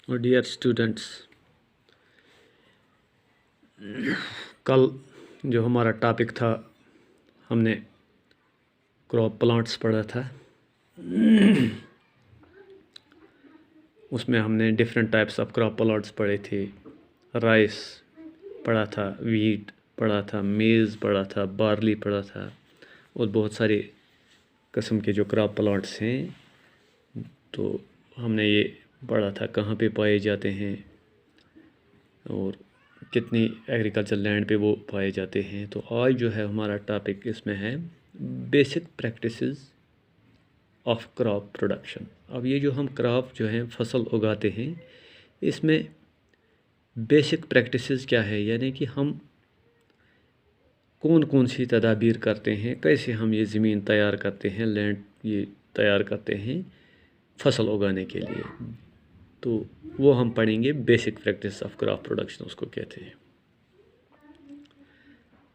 और dear students, कल जो हमारा टॉपिक था हमने क्रॉप प्लांट्स पढ़ा था। उसमें हमने different types of crop plants पढ़े थे। राइस पढ़ा था, वीट पढ़ा था, मेज़ पढ़ा था, बार्ली पढ़ा था और बहुत सारे किस्म के जो क्रॉप प्लांट्स हैं तो हमने ये पढ़ा था कहाँ पे पाए जाते हैं और कितनी एग्रीकल्चर लैंड पे वो पाए जाते हैं। तो आज जो है हमारा टॉपिक इसमें है basic practices of crop production. अब ये जो हम क्रॉप जो है फसल उगाते हैं इसमें बेसिक प्रैक्टिसेस क्या है, यानी कि हम कौन कौन सी तदाबीर करते हैं, कैसे हम ये ज़मीन तैयार करते हैं, लैंड ये तैयार करते हैं फसल उगाने के लिए। तो वो हम पढ़ेंगे, basic practice of crop production उसको कहते हैं।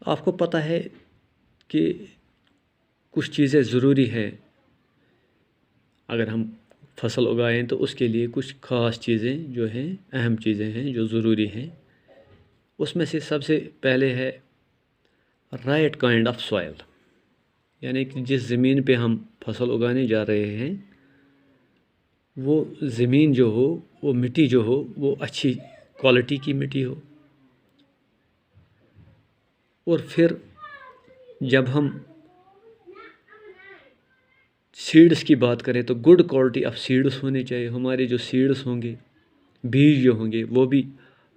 आपको पता है कि कुछ चीज़ें ज़रूरी हैं, अगर हम फसल उगाएं तो उसके लिए कुछ ख़ास चीज़ें जो हैं, अहम चीज़ें हैं जो ज़रूरी हैं। उसमें से सबसे पहले है राइट काइंड ऑफ सॉइल, यानी कि जिस ज़मीन पे हम फसल उगाने जा रहे हैं वो ज़मीन जो हो, वो मिट्टी जो हो, वो अच्छी क्वालिटी की मिट्टी हो। और फिर जब हम सीड्स की बात करें तो गुड क्वालिटी ऑफ सीड्स होने चाहिए। हमारे जो सीड्स होंगे, बीज जो होंगे, वो भी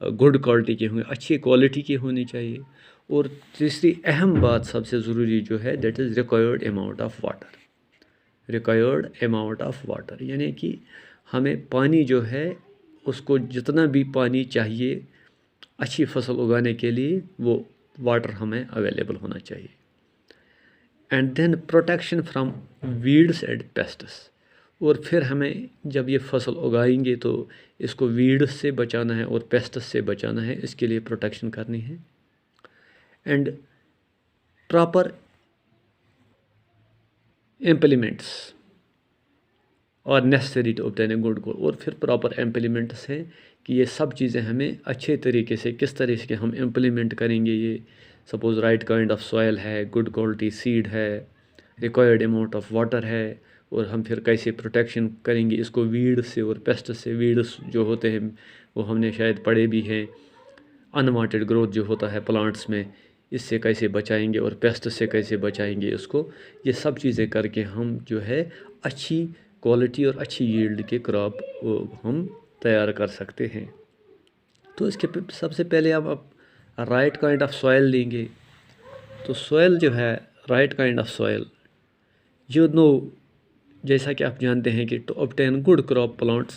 गुड क्वालिटी के होंगे, अच्छी क्वालिटी के होने चाहिए। और तीसरी अहम बात सबसे ज़रूरी जो है that is required amount of water. Required amount of water यानी कि हमें पानी जो है उसको जितना भी पानी चाहिए अच्छी फसल उगाने के लिए वो वाटर हमें अवेलेबल होना चाहिए। And then protection from weeds and pests. और फिर हमें जब ये फसल उगाएंगे तो इसको वीड्स से बचाना है और पेस्ट्स से बचाना है, इसके लिए प्रोटेक्शन करनी है। एंड प्रॉपर इम्प्लीमेंट्स और necessary to obtain a good goal. और फिर प्रॉपर इम्प्लीमेंट्स हैं कि ये सब चीज़ें हमें अच्छे तरीके से किस तरह से हम इम्प्लीमेंट करेंगे। ये suppose right kind of soil है, गुड क्वालिटी सीड है, रिक्वायर्ड अमाउंट ऑफ वाटर है, और हम फिर कैसे प्रोटेक्शन करेंगे इसको वीड से और पेस्ट से। वीड्स जो होते हैं वो हमने शायद पढ़े भी हैं, अनवांटेड ग्रोथ जो होता है प्लांट्स में, इससे कैसे बचाएंगे और पेस्ट से कैसे बचाएंगे इसको। ये सब चीज़ें करके हम जो है अच्छी क्वालिटी और अच्छी यील्ड के क्रॉप हम तैयार कर सकते हैं। तो इसके सबसे पहले आप राइट काइंड ऑफ सॉइल लेंगे। तो सॉइल जो है, right kind of soil, you know, जैसा कि आप जानते हैं कि to obtain good crop plants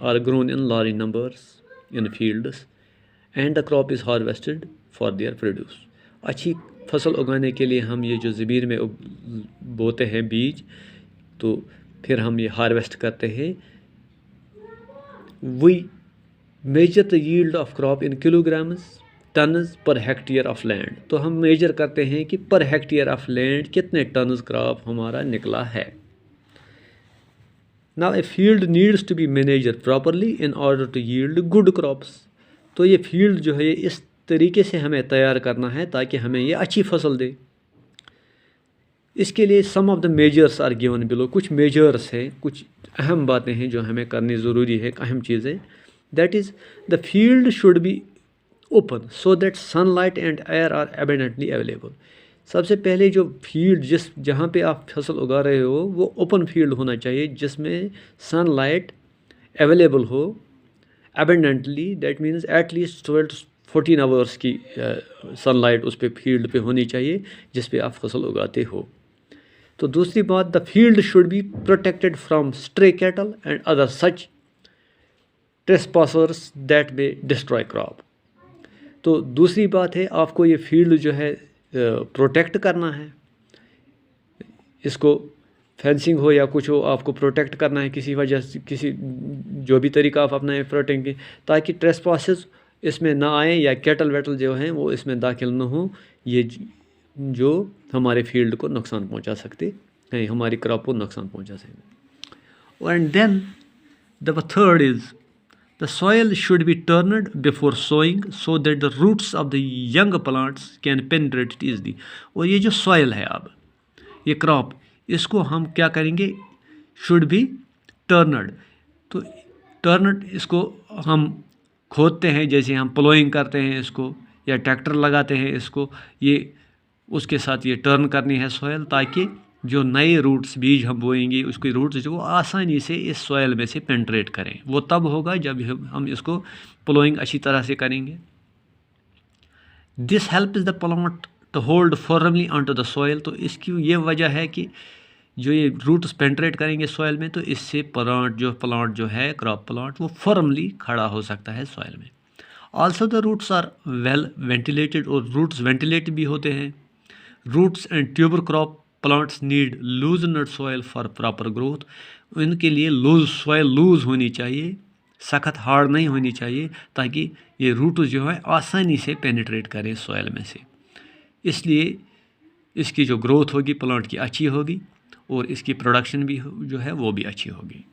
are grown in large numbers in fields and the crop is harvested for their produce. अच्छी फसल उगाने के लिए हम ये जो ज़मीन में बोते हैं बीज, तो फिर हम ये हार्वेस्ट करते हैं। We measure the yield of crop in kilograms tons per hectare of land. तो हम मेजर करते हैं कि पर हेक्टेयर ऑफ लैंड कितने टन्स क्रॉप हमारा निकला है। Now a field needs to be managed properly in order to yield good crops. तो ये फील्ड जो है इस तरीके से हमें तैयार करना है ताकि हमें ये अच्छी फसल दे। इसके लिए some of the measures are given below. कुछ मेजर्स हैं, कुछ अहम बातें हैं जो हमें करनी ज़रूरी है, अहम चीज़ें। That is the field should be open so that sunlight and air are abundantly available. सबसे पहले जो फील्ड जहाँ पे आप फसल उगा रहे हो वो ओपन फील्ड होना चाहिए जिसमें सनलाइट अवेलेबल हो abundantly. That means at least 12 to 14 hours की सनलाइट उस पर फील्ड पे होनी चाहिए जिस पे आप फसल उगाते हो। तो दूसरी बात, the field should be protected from stray cattle and other such trespassers that may destroy crop. तो दूसरी बात है, आपको ये फील्ड जो है प्रोटेक्ट करना है, इसको फेंसिंग हो या कुछ हो, आपको प्रोटेक्ट करना है किसी वजह से, किसी जो भी तरीका आप अपना प्रोटेक्ट, ताकि ट्रेसपासेस इसमें ना आए या कैटल वेटल जो हैं वो इसमें दाखिल ना हो, ये जो हमारे फील्ड को नुकसान पहुंचा सकते हैं, हमारी क्रॉप को नुकसान पहुंचा सकते। And then the third is The soil should be turned before sowing so that the roots of the young plants can penetrate it easily. और ये जो soil है अब ये क्रॉप इसको हम क्या करेंगे should be turned. तो turned इसको हम खोदते हैं जैसे हम प्लोइंग करते हैं इसको या ट्रैक्टर लगाते हैं इसको ये उसके साथ ये टर्न करनी है सॉयल ताकि जो नए रूट्स बीज हम बोएंगे उसके रूट्स जो आसानी से इस सॉयल में से पेंट्रेट करें वो तब होगा जब हम इसको प्लोइंग अच्छी तरह से करेंगे. This helps the plant to hold firmly on to the soil. तो इसकी ये वजह है कि जो ये रूट्स पेंट्रेट करेंगे सॉयल में तो इससे प्लांट जो है क्रॉप प्लांट वो फर्मली खड़ा हो सकता है सॉयल में. Also the roots are well ventilated और रूट्स वेंटिलेट भी होते हैं. Roots and tuber crop plants need loose not soil for proper growth. इनके लिए लूज सॉयल लूज होनी चाहिए सख्त हार्ड नहीं होनी चाहिए ताकि ये रूट जो है आसानी से पेनिट्रेट करें सॉयल में से. इसलिए इसकी जो ग्रोथ होगी प्लांट की अच्छी होगी और इसकी प्रोडक्शन भी जो है वो भी अच्छी होगी.